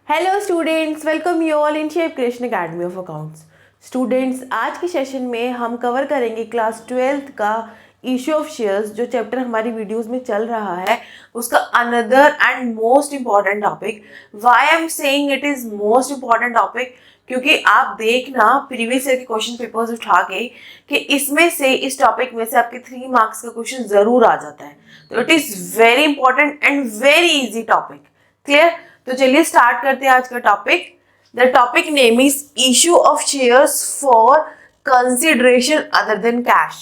Hello students, welcome you all in shape creation academy of accounts. Students, आज के session में हम cover करेंगे क्लास 12th का इशू ऑफ शेयर्स, जो चैप्टर हमारी वीडियोस में चल रहा है उसका another and most important topic. Why I am saying it is most important topic, क्योंकि आप देखना प्रीवियस ईयर के क्वेश्चन पेपर्स उठा के कि इसमें से इस टॉपिक में से आपके 3 मार्क्स का क्वेश्चन जरूर आ जाता है। तो it is very important and very easy topic. Clear? तो चलिए स्टार्ट करते हैं आज का topic. The topic name is issue of shares for consideration other than cash.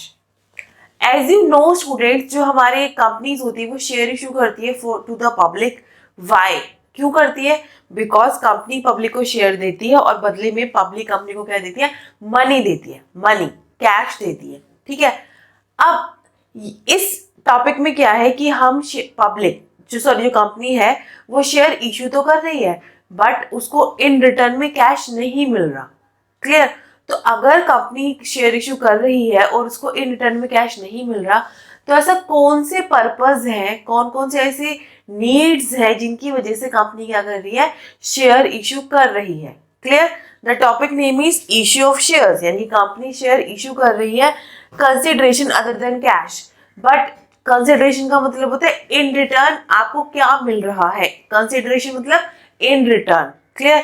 As you know students, जो हमारे कंपनीज होती है वो शेयर इशू करती है for to the public. Why? क्यों करती है? बिकॉज कंपनी पब्लिक को शेयर देती है और बदले में पब्लिक कंपनी को क्या देती है? मनी देती है, मनी, कैश देती है। ठीक है। अब इस टॉपिक में क्या है कि हम पब्लिक जो कंपनी है वो शेयर इशू तो कर रही है, बट उसको इन रिटर्न में कैश नहीं मिल रहा। क्लियर? तो अगर कंपनी शेयर इशू कर रही है और उसको इन रिटर्न में कैश नहीं मिल रहा, तो ऐसा कौन से पर्पस है, कौन कौन से ऐसे नीड्स है जिनकी वजह से कंपनी क्या कर रही है? शेयर इशू कर रही है। Clear? The topic name is issue of shares, यानी कंपनी शेयर इशू कर रही है consideration other than cash. But consideration का मतलब होता है इन रिटर्न आपको क्या मिल रहा है। कंसिडरेशन मतलब इन रिटर्न। क्लियर?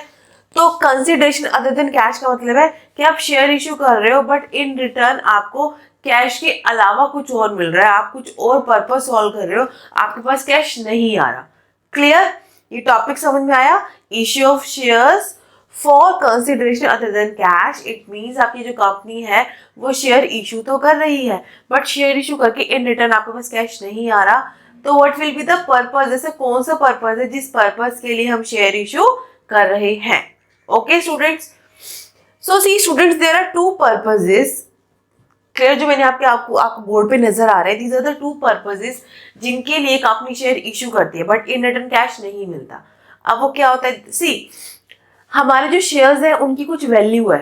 तो कंसिडरेशन अदर देन कैश का मतलब है कि आप शेयर इशू कर रहे हो बट इन रिटर्न आपको कैश के अलावा कुछ और मिल रहा है, आप कुछ और पर्पस सॉल्व कर रहे हो, आपके पास कैश नहीं आ रहा। क्लियर? ये टॉपिक समझ में आया? Issue of shares for consideration other than cash. It means आपकी जो कंपनी है वो शेयर इशू तो कर रही है बट शेयर इशू करके इन रिटर्न आपके पास कैश नहीं आ रहा। तो what will be the purpose? जैसे कौन सा पर्पस है जिस पर्पस के लिए हम शेयर इशू कर रहे हैं। Okay students, so see students, there are 2 purposes. Clear? जो मैंने आपको बोर्ड पे नजर आ रहे हैं, दीज आर द 2 पर्पसेस जिनके लिए कंपनी शेयर इशू करती है बट इन रिटर्न कैश नहीं मिलता। अब वो क्या होता है? सी, हमारे जो शेयर्स हैं उनकी कुछ वैल्यू है,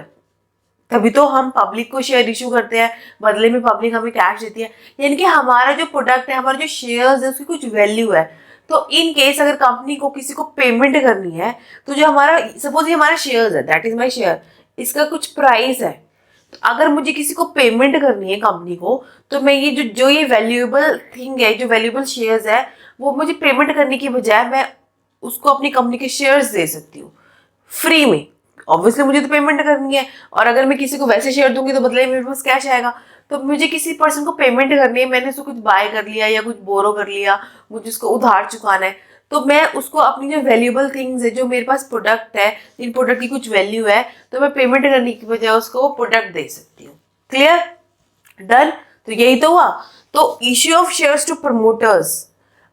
तभी तो हम पब्लिक को शेयर इशू करते हैं, बदले में पब्लिक हमें कैश देती है। यानी कि हमारा जो प्रोडक्ट है, हमारे जो शेयर्स है, उसकी कुछ वैल्यू है। तो इन केस अगर कंपनी को किसी को पेमेंट करनी है, तो जो हमारा, सपोज ये हमारा शेयर्स है, दैट इज माय शेयर, इसका कुछ प्राइस है। तो अगर मुझे किसी को पेमेंट करनी है कंपनी को, तो मैं ये जो ये वैल्यूएबल थिंग है, जो वैल्यूएबल शेयर्स है, वो मुझे पेमेंट करने की बजाय मैं उसको अपनी कंपनी के शेयर्स दे सकती हूँ फ्री में। ऑब्वियसली मुझे तो पेमेंट करनी है, और अगर मैं किसी को वैसे शेयर दूंगी तो बदले में मेरे पास कैश आएगा। तो मुझे किसी पर्सन को पेमेंट करनी है, मैंने उसको कुछ बाय कर लिया या कुछ बोरो कर लिया, मुझे उसको उधार चुकाना है, तो मैं उसको अपनी जो वैल्यूएबल थिंग्स है, जो मेरे पास प्रोडक्ट है, इन प्रोडक्ट की कुछ वैल्यू है, तो मैं पेमेंट करने की बजाय उसको वो प्रोडक्ट दे सकती हूँ। क्लियर? डन? तो यही तो हुआ। तो issue of shares to promoters,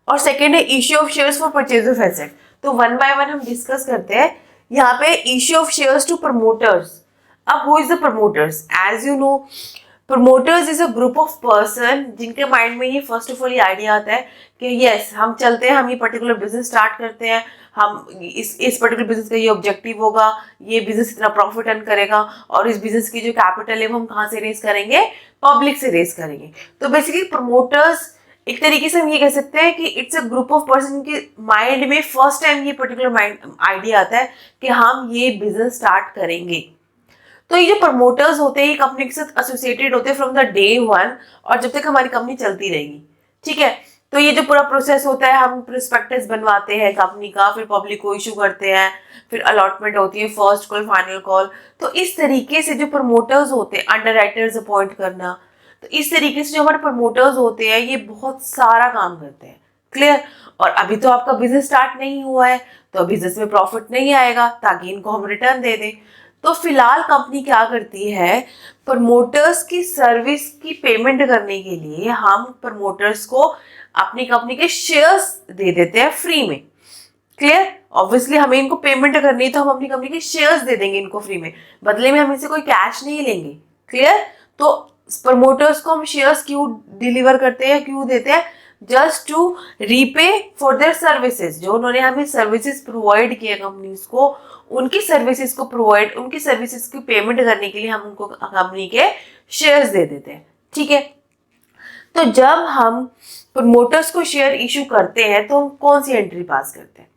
और सेकेंड है issue of shares for purchase of asset. तो वन बाय वन हम डिस्कस करते हैं। यहाँ पे issue of shares to promoters. अब who is the promoters? As you know, promoters is a group of person जिनके माइंड में ये फर्स्ट ऑफ ऑल ये आइडिया आता है कि यस, हम चलते हैं, हम ये पर्टिकुलर बिजनेस स्टार्ट करते हैं, हम इस पर्टिकुलर बिजनेस का ये ऑब्जेक्टिव होगा, ये बिजनेस इतना प्रॉफिट अर्न करेगा, और इस बिजनेस की जो कैपिटल है वो हम कहाँ से रेज करेंगे? पब्लिक से रेज करेंगे। तो बेसिकली प्रमोटर्स, एक तरीके से हम ये कह सकते हैं कि it's a group of person के माइंड में फर्स्ट टाइम ये पर्टिकुलर माइंड आइडिया आता है कि हम ये बिजनेस स्टार्ट करेंगे। तो ये जो प्रमोटर्स होते हैं ये कंपनी के साथ एसोसिएटेड होते हैं फ्रॉम द डे 1, और जब तक हमारी कंपनी चलती रहेगी। ठीक है? तो ये जो पूरा प्रोसेस होता है, हम प्रोस्पेक्टस बनवाते हैं कंपनी का, फिर पब्लिक को इशू करते हैं, फिर अलॉटमेंट होती है, फर्स्ट कॉल, फाइनल कॉल। तो इस तरीके से जो प्रमोटर्स होते हैं, अंडर राइटर्स अपॉइंट करना, तो इस तरीके से जो हमारे प्रमोटर्स होते हैं ये बहुत सारा काम करते हैं। क्लियर? और अभी तो आपका बिजनेस स्टार्ट नहीं हुआ है, तो बिजनेस में प्रॉफिट नहीं आएगा ताकि इनको हम रिटर्न दे दें। तो फिलहाल कंपनी क्या करती है? प्रमोटर्स की सर्विस की पेमेंट करने के लिए हम प्रमोटर्स को अपनी कंपनी के शेयर्स दे देते हैं फ्री में। क्लियर? ऑब्वियसली हमें इनको पेमेंट करनी है तो हम अपनी कंपनी के शेयर्स दे देंगे इनको फ्री में, बदले में हम इनसे कोई कैश नहीं लेंगे। क्लियर? तो प्रमोटर्स को हम शेयर्स क्यों डिलीवर करते हैं, क्यों देते हैं? Just to repay for their services. जो उन्होंने हमें सर्विसेज प्रोवाइड किया कंपनीज को, उनकी सर्विसेज को प्रोवाइड, उनकी सर्विसेज की पेमेंट करने के लिए हम उनको कंपनी के शेयर्स दे देते हैं। ठीक है? तो जब हम प्रमोटर्स को शेयर इशू करते हैं तो हम कौन सी एंट्री पास करते हैं?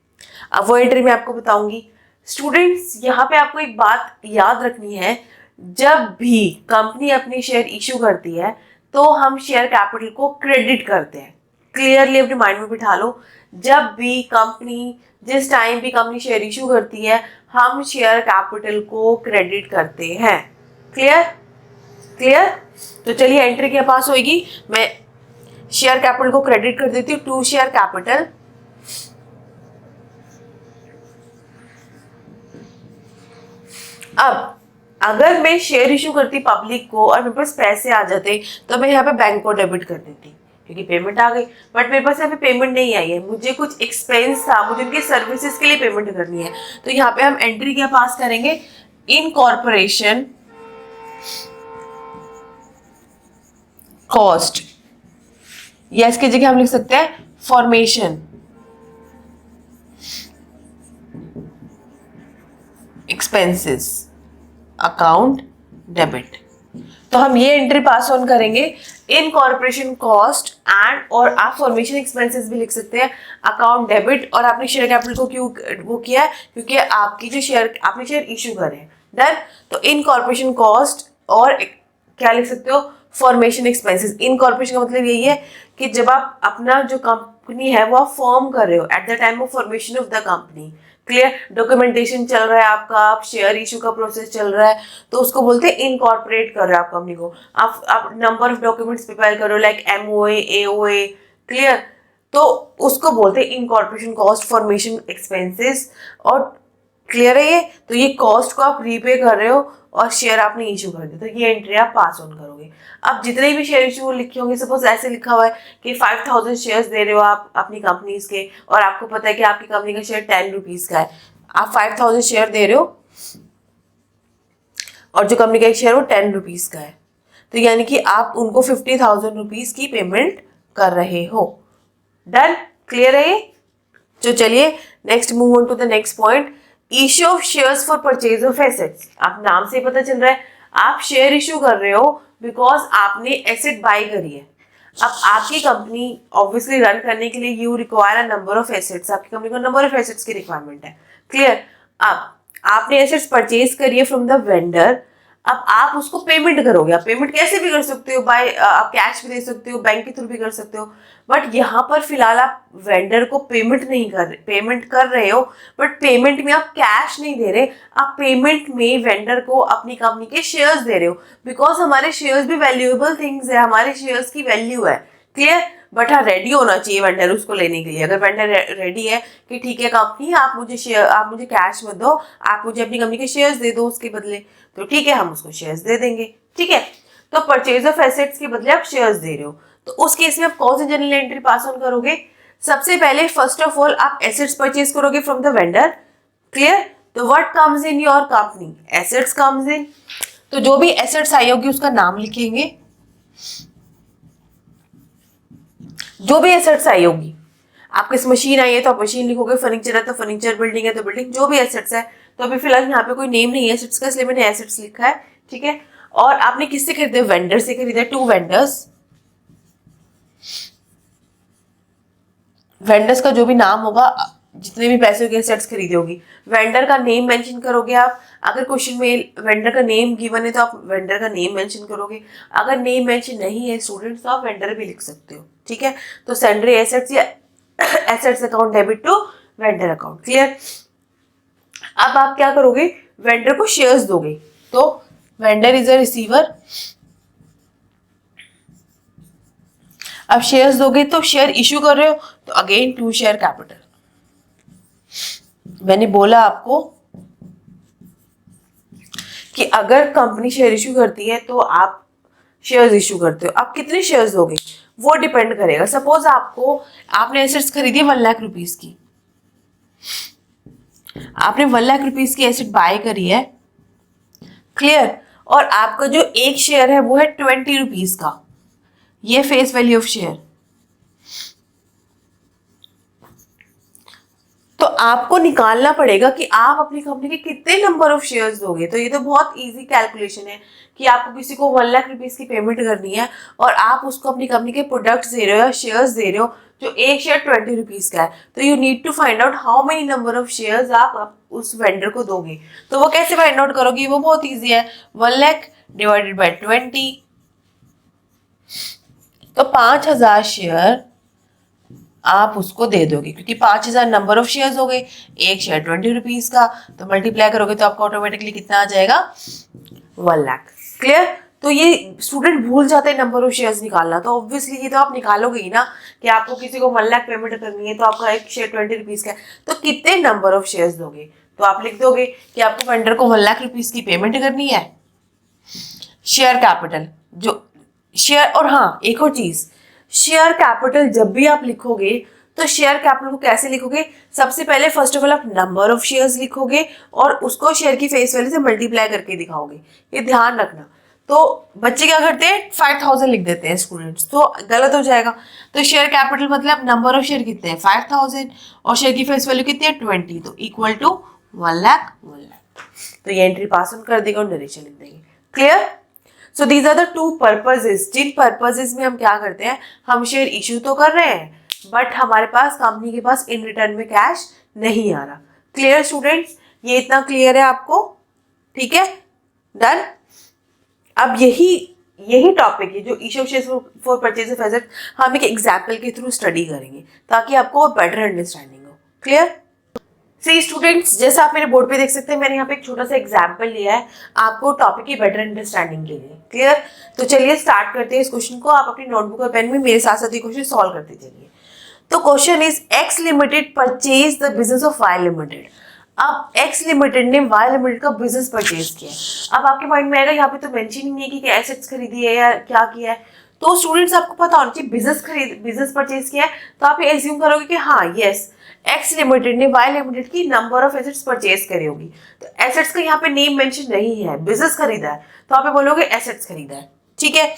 अब वो एंट्री मैं आपको बताऊंगी। स्टूडेंट्स यहाँ पे आपको एक बात याद रखनी है, जब भी कंपनी अपनी शेयर इशू करती है तो हम शेयर कैपिटल को क्रेडिट करते हैं। क्लियरली अपने माइंड में बिठा लो, जब भी कंपनी, जिस टाइम भी कंपनी शेयर इशू करती है हम शेयर कैपिटल को क्रेडिट करते हैं। क्लियर? क्लियर? तो चलिए एंट्री क्या पास होगी, मैं शेयर कैपिटल को क्रेडिट कर देती हूँ टू शेयर कैपिटल। अब अगर मैं शेयर इशू करती पब्लिक को और मेरे पास पैसे आ जाते तो मैं यहाँ पे बैंक को डेबिट कर देती क्योंकि पेमेंट आ गई, बट मेरे पास यहाँ पे पेमेंट नहीं आई है, मुझे कुछ एक्सपेंस था, मुझे उनकी सर्विसेज के लिए पेमेंट करनी है। तो यहाँ पे हम एंट्री क्या पास करेंगे, इनकॉर्पोरेशन कॉस्ट, या इसकी जगह हम लिख सकते हैं फॉर्मेशन एक्सपेंसेस अकाउंट डेबिट। तो हम ये एंट्री पास ऑन करेंगे, इनकॉर्पोरेशन कॉस्ट एंड, और आप फॉर्मेशन एक्सपेंसेस भी लिख सकते हैं, अकाउंट डेबिट। और आपने शेयर कैपिटल को क्यों वो किया है, क्योंकि आपकी जो शेयर, आपने शेयर इशू करे हैं। डन। तो इनकॉर्पोरेशन कॉस्ट और क्या लिख सकते हो, फॉर्मेशन एक्सपेंसेस। इनकॉर्पोरेशन का मतलब यही है कि जब आप अपना जो कंपनी है वो आप फॉर्म कर रहे हो at the time of formation of the company. Clear? Documentation चल रहा है आपका, आप शेयर इशू का प्रोसेस चल रहा है, तो उसको बोलते हैं इनकॉर्पोरेट कर रहे हो आप कंपनी को। आप नंबर ऑफ डॉक्यूमेंट्स प्रिपेयर करो लाइक एमओए, एओए। क्लियर? तो उसको बोलते हैं इनकॉर्पोरेशन कॉस्ट, फॉर्मेशन एक्सपेंसेस। और क्लियर है ये? तो ये कॉस्ट को आप रीपे कर रहे हो और शेयर आपने इशू कर दिया, तो ये एंट्री आप पास ऑन करोगे। अब जितने भी शेयर इशू लिखे होंगे, सपोज ऐसे लिखा हुआ है कि 5000 शेयर्स दे रहे हो आप अपनी कंपनीज के, और आपको पता है कि आपकी कंपनी का शेयर 10 रुपीज का है, आप 5000 शेयर दे रहे हो और जो कंपनी का एक शेयर वो 10 रुपीज का है, तो यानी कि आप उनको 50,000 रुपीज की पेमेंट कर रहे हो। डन? क्लियर है ये? तो चलिए next move on to the next point, issue of shares for purchase of assets. आप नाम से पता चल रहा है आप शेयर इशू कर रहे हो बिकॉज आपने एसेट बाय करी है। अब आपकी कंपनी ऑब्वियसली रन करने के लिए you require a number of assets, आपकी कंपनी को नंबर ऑफ एसेट्स की रिक्वायरमेंट है। क्लियर? अब आपने एसेट्स परचेज करी है फ्रॉम द वेंडर, अब आप उसको पेमेंट करोगे। आप पेमेंट कैसे भी कर सकते हो, बाय आप कैश भी दे सकते हो, बैंक के थ्रू भी कर सकते हो, बट यहाँ पर फिलहाल आप वेंडर को पेमेंट नहीं कर रहे, पेमेंट कर रहे हो बट पेमेंट में आप कैश नहीं दे रहे, आप पेमेंट में वेंडर को अपनी कंपनी के शेयर्स दे रहे हो, बिकॉज हमारे शेयर्स भी वैल्यूएबल थिंग्स है, हमारे शेयर्स की वैल्यू है। क्लियर? बट हाँ रेडी होना चाहिए वेंडर उसको लेने के लिए। अगर वेंडर रेडी है कि ठीक है कंपनी आप मुझे कैश मत दो, आप मुझे अपनी कंपनी के शेयर्स दे दो उसके बदले, तो ठीक है हम उसको शेयर्स दे देंगे। ठीक है? तो परचेज ऑफ एसेट्स के बदले आप शेयर्स दे रहे हो, तो उस केस में आप कौन सी जनरल एंट्री पास ऑन करोगे? सबसे पहले फर्स्ट ऑफ ऑल आप एसेट्स परचेज करोगे फ्रॉम द वेंडर। क्लियर? तो what comes in your company? Assets comes in. तो जो भी एसेट्स आई होगी उसका नाम लिखेंगे, जो भी एसेट्स आई होगी, आपके पास मशीन आई है तो आप मशीन लिखोगे, फर्नीचर है तो फर्नीचर, बिल्डिंग है तो बिल्डिंग, जो भी एसेट्स है। तो अभी फिलहाल यहाँ पे कोई नेम नहीं है एसेट्स का, इसलिए मैंने एसेट्स लिखा है। ठीक है? और आपने किससे खरीदे? वेंडर से खरीदे, 2 वेंडर्स। वेंडर्स का जो भी नाम होगा, जितने भी पैसे के एसेट्स खरीदे होगी, वेंडर का नेम मेंशन करोगे आप। अगर क्वेश्चन में वेंडर का नेम गिवन है तो आप वेंडर का नेम मेंशन करोगे, अगर नेम मेंशन नहीं है स्टूडेंट्स तो आप वेंडर भी लिख सकते हो। ठीक है? तो सैंड्री एसेट्स या assets account debit to vendor account. Clear? अब आप क्या करोगे? वेंडर को शेयर्स दोगे, तो वेंडर इज अ रिसीवर। अब शेयर्स दोगे तो शेयर इशू कर रहे हो तो अगेन टू शेयर कैपिटल। मैंने बोला आपको कि अगर कंपनी शेयर इशू करती है तो आप शेयर्स इशू करते हो। आप कितने शेयर्स दोगे वो डिपेंड करेगा। सपोज आपने एसेट्स खरीदी 1 लाख रुपीज की, आपने 1 लाख रुपीज की एसेट बाय करी है। क्लियर? और आपका जो एक शेयर है वो है 20 रुपीज का, ये फेस वैल्यू ऑफ शेयर। तो तो आपको निकालना पड़ेगा कि आप अपनी कंपनी के कितने नंबर ऑफ शेयर्स दोगे। तो ये तो बहुत इजी कैलकुलेशन है कि आपको किसी को 1 लाख रुपीज की पेमेंट करनी है और आप उसको अपनी कंपनी के प्रोडक्ट्स दे रहे हो या शेयर्स दे रहे हो, जो एक शेयर 20 रुपीज का है। तो you need to find out how many number of shares आप उस वेंडर को दोगे। तो वो कैसे फाइंड आउट करोगे, वो बहुत ईजी है। 1 लाख डिवाइडेड बाई 20, तो 5000 शेयर आप उसको दे दोगे, क्योंकि 5000 नंबर ऑफ शेयर्स हो गए, एक शेयर 20 रुपीज का, तो मल्टीप्लाई करोगे तो आपको ऑटोमेटिकली कितना आ जाएगा, 1 लाख। क्लियर। तो ये स्टूडेंट भूल जाते हैं नंबर ऑफ शेयर्स निकालना, तो ऑब्वियसली ये तो आप निकालोगे ही ना कि आपको किसी को 1 लाख पेमेंट करनी है, तो आपका एक शेयर 20 रुपीज का है, तो कितने नंबर ऑफ शेयर्स दोगे। तो आप लिख दोगे कि आपको वेंडर को 1 लाख रुपीज की पेमेंट करनी है। शेयर कैपिटल जो शेयर, और हाँ एक और चीज, शेयर कैपिटल जब भी आप लिखोगे तो शेयर कैपिटल को कैसे लिखोगे, सबसे पहले फर्स्ट ऑफ ऑल आप नंबर ऑफ शेयर्स लिखोगे और उसको शेयर की फेस वैल्यू से मल्टीप्लाई करके दिखाओगे, ये ध्यान रखना। तो बच्चे क्या करते हैं 5000 लिख देते हैं स्टूडेंट्स, तो गलत हो जाएगा। तो शेयर कैपिटल मतलब नंबर ऑफ शेयर कितने हैं 5000 और शेयर की फेस वैल्यू कितनी है 20, तो इक्वल टू 1 लाख 1 लाख। तो ये एंट्री पास ऑन कर देगा और नरेशन लिख देंगे। Clear. So these are the 2 purposes, जिन पर्पजेज में हम क्या करते हैं, हम शेयर इशू तो कर रहे हैं बट हमारे पास कंपनी के पास इन रिटर्न में कैश नहीं आ रहा। क्लियर स्टूडेंट्स, ये इतना क्लियर है आपको, ठीक है, डन। अब यही टॉपिक है जो issue of shares for purchase of asset हम एक एग्जाम्पल के थ्रू स्टडी करेंगे ताकि आपको बेटर अंडरस्टैंडिंग हो। क्लियर। सी स्टूडेंट्स, जैसा आप मेरे बोर्ड पे देख सकते हैं, मैंने यहाँ पे एक छोटा सा एग्जाम्पल लिया है आपको टॉपिक की बेटर अंडरस्टैंडिंग के लिए। क्लियर। तो चलिए स्टार्ट करते हैं इस क्वेश्चन को। आप अपनी नोटबुक और पेन में मेरे साथ साथ ये क्वेश्चन सॉल्व करते चलिए। तो question is X limited purchase the business of Y limited. अब एक्स लिमिटेड ने वाई लिमिटेड का बिजनेस परचेज किया। अब आपके माइंड में आएगा यहाँ पे तो मेंशन ही नहीं है कि एसेट्स खरीदी है या क्या किया है। तो स्टूडेंट्स आपको पता होना चाहिए बिजनेस परचेज किया है, तो आप ये एज्यूम करोगे कि हाँ यस एक्स लिमिटेड ने वाई लिमिटेड की नंबर ऑफ एसेट्स परचेज करी होगी। तो एसेट्स का यहाँ पे नेम मेंशन नहीं है, बिजनेस खरीदा है, तो आप बोलोगे एसेट्स खरीदा है। ठीक है,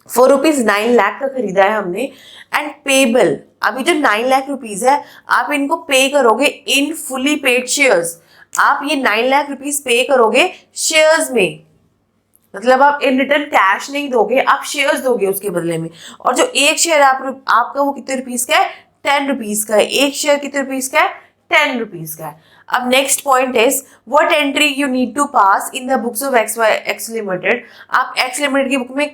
फॉर ₹9 लाख का खरीदा है हमने। एंड पेबल, अभी जो 9 लाख रुपीज है आप इनको पे करोगे इन फुली पेड शेयर्स। आप ये 9 लाख रुपीज पे करोगे शेयर्स में, मतलब आप इन रिटर्न कैश नहीं दोगे, आप शेयर्स दोगे उसके बदले में। और जो एक शेयर आपका वो कितने रुपीज का है 10 रुपीज का है। एक शेयर कितने रुपीज का है 10 रुपीज का है। अब next point is what entry you need to pass in the books of X limited. आप एक्स लिमिटेड की बुक में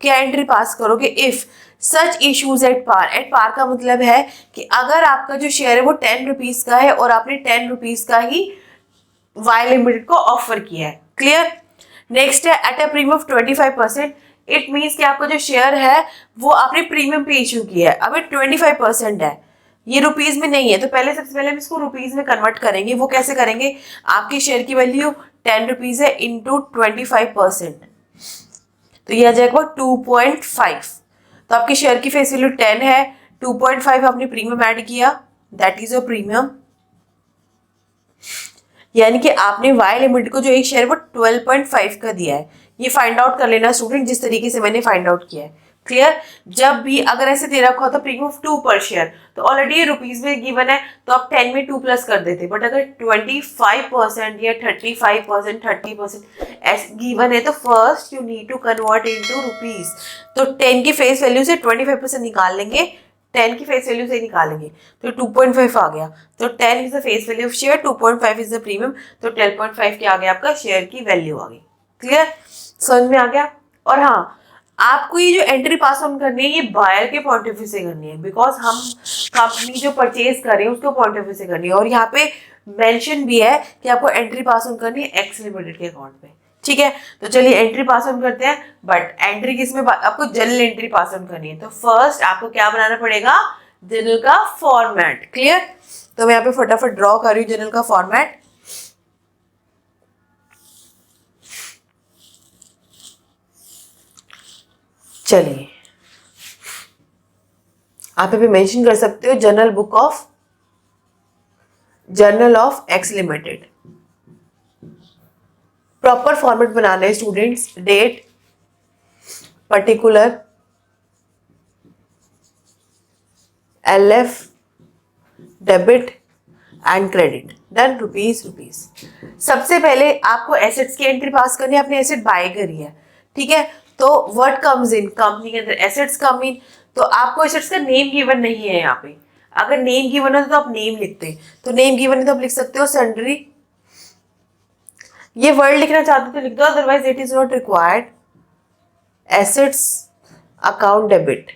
क्या एंट्री पास करोगे, if such issues at par का मतलब है कि अगर आपका जो शेयर है वो 10 रुपीज का है और आपने 10 रुपीज का ही वाई लिमिटेड को ऑफर किया है। क्लियर। नेक्स्ट है at a premium of 25%। It means कि आपका जो शेयर है वो आपने प्रीमियम पे इशू किया है, अभी 25% है, ये रुपीज में नहीं है। तो पहले सबसे पहले हम इसको रुपीज में कन्वर्ट करेंगे। वो कैसे करेंगे, आपके शेयर की वैल्यू 10 रुपीज है इंटू 25%, तो ये आ जाएगा 2.5। तो आपके शेयर की फेस वैल्यू 10 है, 2.5 आपने प्रीमियम ऐड किया, दैट इज योर प्रीमियम। यानी कि आपने वाई लिमिटेड को जो एक शेयर वो 12.5 का दिया है। ये फाइंड आउट कर लेना स्टूडेंट जिस तरीके से मैंने फाइंड आउट किया है। क्लियर। जब भी अगर ऐसे दे रखा होता प्रीमियम ऑफ 2 पर शेयर, तो ऑलरेडी ये रुपीज में गिवन है तो आप 10 में 2 प्लस कर देते। बट अगर 25% या 35% 30% गिवन है तो first you need to convert into rupees. तो 10 की फेस वैल्यू से 25% निकाल लेंगे, 10 की फेस वैल्यू से निकालेंगे तो 2.5 आ गया। तो 10 is the face value of share, 2.5 is the premium, तो 12.5 क्या आ गया आपका शेयर की वैल्यू आ गई। क्लियर, समझ में आ गया। और हाँ, आपको ये जो एंट्री पास ऑन करनी है ये बायर के पॉइंट ऑफ व्यू से करनी है, बिकॉज हम कंपनी जो परचेज कर रहे हैं उसके पॉइंट ऑफ व्यू से करनी है। और यहाँ पे मेंशन भी है कि आपको एंट्री पास ऑन करनी है एक्स लिमिटेड के अकाउंट में। ठीक है, तो चलिए एंट्री पास ऑन करते हैं। बट एंट्री किसमें, आपको जनरल एंट्री पास ऑन करनी है, तो फर्स्ट आपको क्या बनाना पड़ेगा, जनरल का फॉर्मेट। क्लियर, तो मैं यहाँ पे फटाफट ड्रॉ कर रही हूँ जनरल का फॉर्मेट। चलिए, आप यहाँ पे मेंशन कर सकते हो journal of X limited. Proper format बनाना है students, date, particular, LF, debit and credit. Done. Rupees rupees. सबसे पहले आपको एसेट्स की एंट्री पास करनी है, आपने एसेट बाय करी है, ठीक है। तो व्हाट कम्स इन, कंपनी के अंदर एसेट्स कम इन, तो आपको एसेट्स का नेम गिवन नहीं है यहाँ पे। अगर नेम गिवन है तो आप नेम लिखते, तो नेम गिवन है तो आप लिख सकते हो सन्ड्री। ये वर्ड लिखना चाहते हो तो लिख दो, otherwise it is not required. Assets account debit,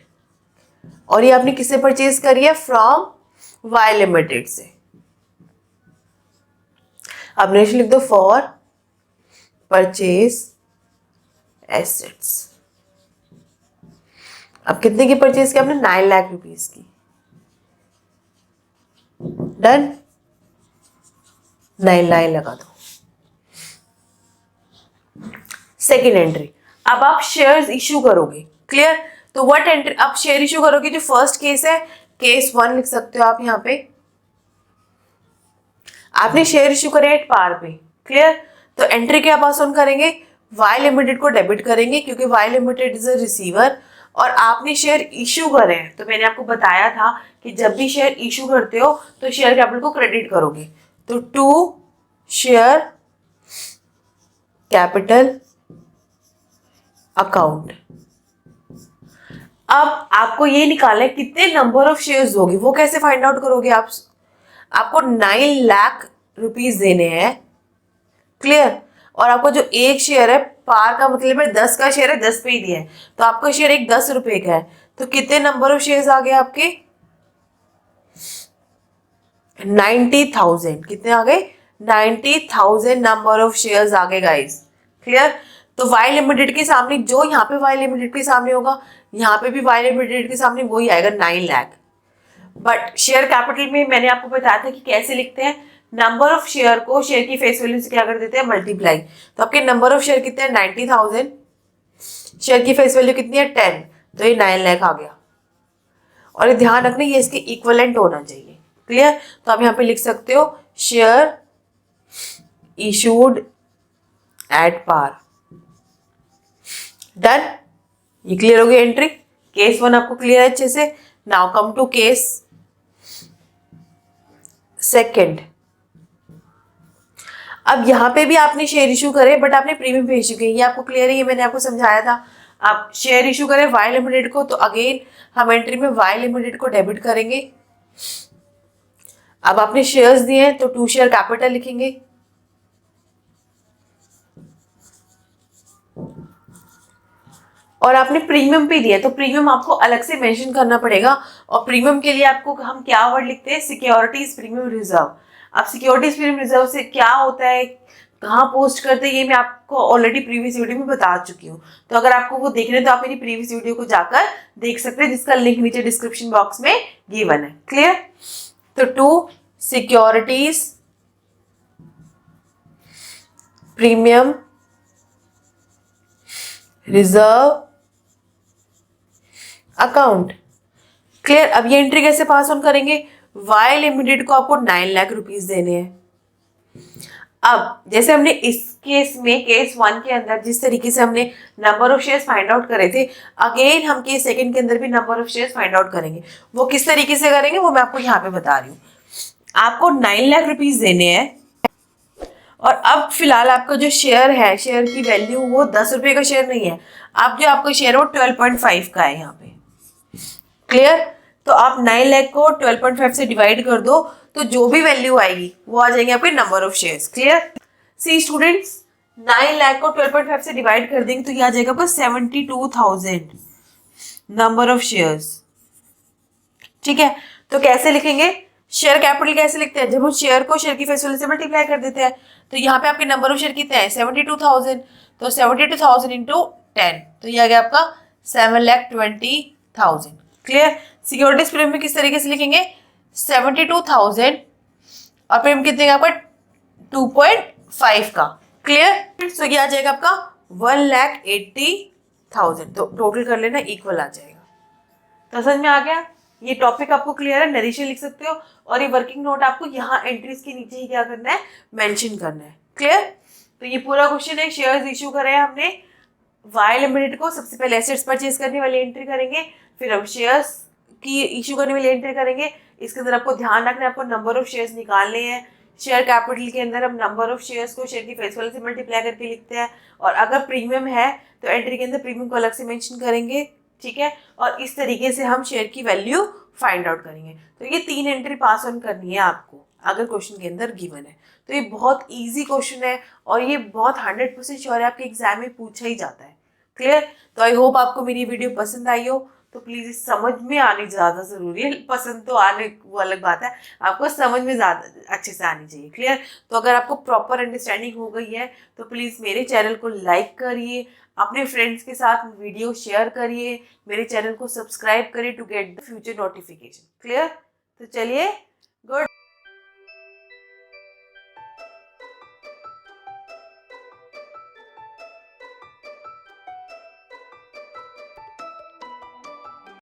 और ये आपने किससे परचेज करी है, फ्रॉम वाई लिमिटेड से। अब नेक्स्ट लिख दो फॉर परचेज एसेट्स। अब कितने की परचेज की आपने, 9 लाख रुपीज की। डन। 9 लगा दो। सेकेंड एंट्री, अब आप शेयर्स इश्यू करोगे। क्लियर। तो व्हाट एंट्री, आप शेयर इश्यू करोगे। जो फर्स्ट केस है, केस 1 लिख सकते हो आप यहाँ पे। आपने शेयर इश्यू करे एट पार पे। क्लियर। तो एंट्री क्या पास ऑन करेंगे, वाई लिमिटेड को डेबिट करेंगे, क्योंकि Y limited is a receiver और आपने शेयर इश्यू करे हैं। तो मैंने आपको बताया था कि जब भी शेयर इश्यू करते हो तो शेयर कैपिटल को क्रेडिट करोगे। तो टू शेयर कैपिटल अकाउंट। अब आपको ये निकालना है कितने नंबर ऑफ शेयर्स होगी। वो कैसे फाइंड आउट करोगे आप, आपको 9 लाख रुपीज देने हैं। क्लियर। और आपको जो एक शेयर है, पार का मतलब है 10 का शेयर है, 10 पे ही दिया है, तो आपका शेयर एक 10 रुपए का है। तो कितने नंबर ऑफ शेयर्स आ गए आपके, 90,000। कितने आ गए, 90,000 नंबर ऑफ शेयर्स आ गए गाइस। क्लियर। तो वाई लिमिटेड के सामने, जो यहाँ पे वाई लिमिटेड के सामने होगा, यहाँ पे भी वाई लिमिटेड के सामने वही आएगा, 9 लाख। बट शेयर कैपिटल में मैंने आपको बताया था कि कैसे लिखते हैं, नंबर ऑफ शेयर को शेयर की फेस वैल्यू से क्या कर देते हैं, मल्टीप्लाई। तो आपके नंबर ऑफ शेयर कितने हैं, 90,000। शेयर की फेस वैल्यू कितनी है, 10, तो ये 9 लाख आ गया। और ये ध्यान रखना, ये इसके इक्वलेंट होना चाहिए। क्लियर। तो आप यहाँ पे लिख सकते हो share issued at par. Done. ये क्लियर हो गई एंट्री। केस 1 आपको क्लियर है अच्छे से। Now come to case second. अब यहाँ पे भी आपने शेयर इशू करे, बट आपने प्रीमियम पे इशू किया, ये आपको क्लियर है, ये मैंने आपको समझाया था। आप शेयर इशू करें वाई लिमिटेड को, तो अगेन हम एंट्री में वाई लिमिटेड को डेबिट करेंगे। अब आपने शेयर्स दिए हैं तो टू शेयर कैपिटल लिखेंगे। और आपने प्रीमियम पे दिया, तो प्रीमियम आपको अलग से मेंशन करना पड़ेगा। और प्रीमियम के लिए आपको हम क्या वर्ड लिखते हैं, सिक्योरिटीज प्रीमियम रिजर्व। अब सिक्योरिटीज प्रीमियम रिजर्व से क्या होता है, कहाँ पोस्ट करते हैं, ये मैं आपको ऑलरेडी प्रीवियस वीडियो में बता चुकी हूँ। तो अगर आपको वो देखने तो आप मेरी प्रीवियस वीडियो को जाकर देख सकते हैं, जिसका लिंक नीचे डिस्क्रिप्शन बॉक्स में गिवन है। क्लियर। तो to securities premium reserve account. Clear. अब ये एंट्री कैसे पास ऑन करेंगे, वाई लिमिटेड को आपको 9 लाख रुपीज देने हैं। अब जैसे हमने इस केस में, केस 1 के अंदर जिस तरीके से हमने number of shares find out करे थे, अगेन हम केस सेकंड के अंदर भी number of shares find out करेंगे। वो किस तरीके से करेंगे वो मैं आपको यहाँ पे बता रही हूँ। आपको 9 लाख रुपीज देने हैं, और अब फिलहाल आपका जो शेयर है, शेयर की वैल्यू वो 10 रुपए का शेयर नहीं है। अब जो आपका शेयर है वो 12.5 का है यहाँ पे। क्लियर। तो आप 9 लाख को 12.5 से डिवाइड कर दो, तो जो भी वैल्यू आएगी वो आ जाएंगे आपके number of shares. Clear. See students, 9 lakh को 12.5 से डिवाइड कर देंगे तो ये आ जाएगा आपका 72,000 नंबर ऑफ शेयर्स। ठीक है। तो कैसे लिखेंगे, शेयर कैपिटल कैसे लिखते हैं, जब हम शेयर को शेयर की फेस वैल्यू से मल्टीप्लाई कर देते हैं। तो यहाँ पे आपके नंबर ऑफ शेयर कितने हैं, 72,000। तो 72,000 इंटू 10, तो ये आ गया आपका 7,20,000। क्लियर। सिक्योरिटीज प्रीमियम में किस तरीके से लिखेंगे, 72,000 और प्रीमियम कितने का आपका 2.5 का। क्लियर। तो ये आ जाएगा आपका 1,80,000। तो टोटल कर लेना, इक्वल आ जाएगा। तो समझ में आ गया, ये टॉपिक आपको क्लियर है, नरेशन लिख सकते हो। और ये वर्किंग नोट आपको यहाँ एंट्रीज के नीचे ही क्या करना है, मेंशन करना है। क्लियर। तो ये पूरा क्वेश्चन है, शेयर्स इश्यू करे हैं हमने वाई लिमिटेड को। सबसे पहले एसेट्स परचेज करने वाली एंट्री करेंगे, फिर हम शेयर्स की इशू करने वाली एंट्री करेंगे, इसके अंदर आपको ध्यान रखना है, आपको नंबर ऑफ शेयर्स निकालने हैं। शेयर कैपिटल के अंदर हम नंबर ऑफ शेयर्स को शेयर की फेस वैल्यू से मल्टीप्लाई करके लिखते हैं, और अगर प्रीमियम है तो एंट्री के अंदर प्रीमियम को अलग से मेंशन करेंगे, ठीक है। और इस तरीके से हम शेयर की वैल्यू फाइंड आउट करेंगे। तो ये 3 एंट्री पास ऑन करनी है आपको अगर क्वेश्चन के अंदर गिवन है। तो ये बहुत ईजी क्वेश्चन है और ये बहुत 100% श्योर है आपके एग्जाम में पूछा ही जाता है। क्लियर? तो आई होप आपको मेरी वीडियो पसंद आई हो। तो प्लीज़ इस समझ में आनी ज़्यादा ज़रूरी है, पसंद तो आने वो अलग बात है, आपको समझ में ज़्यादा अच्छे से आनी चाहिए। क्लियर? तो अगर आपको प्रॉपर अंडरस्टैंडिंग हो गई है तो प्लीज़ मेरे चैनल को लाइक करिए, अपने फ्रेंड्स के साथ वीडियो शेयर करिए, मेरे चैनल को सब्सक्राइब करिए to get the future notification. Clear? तो चलिए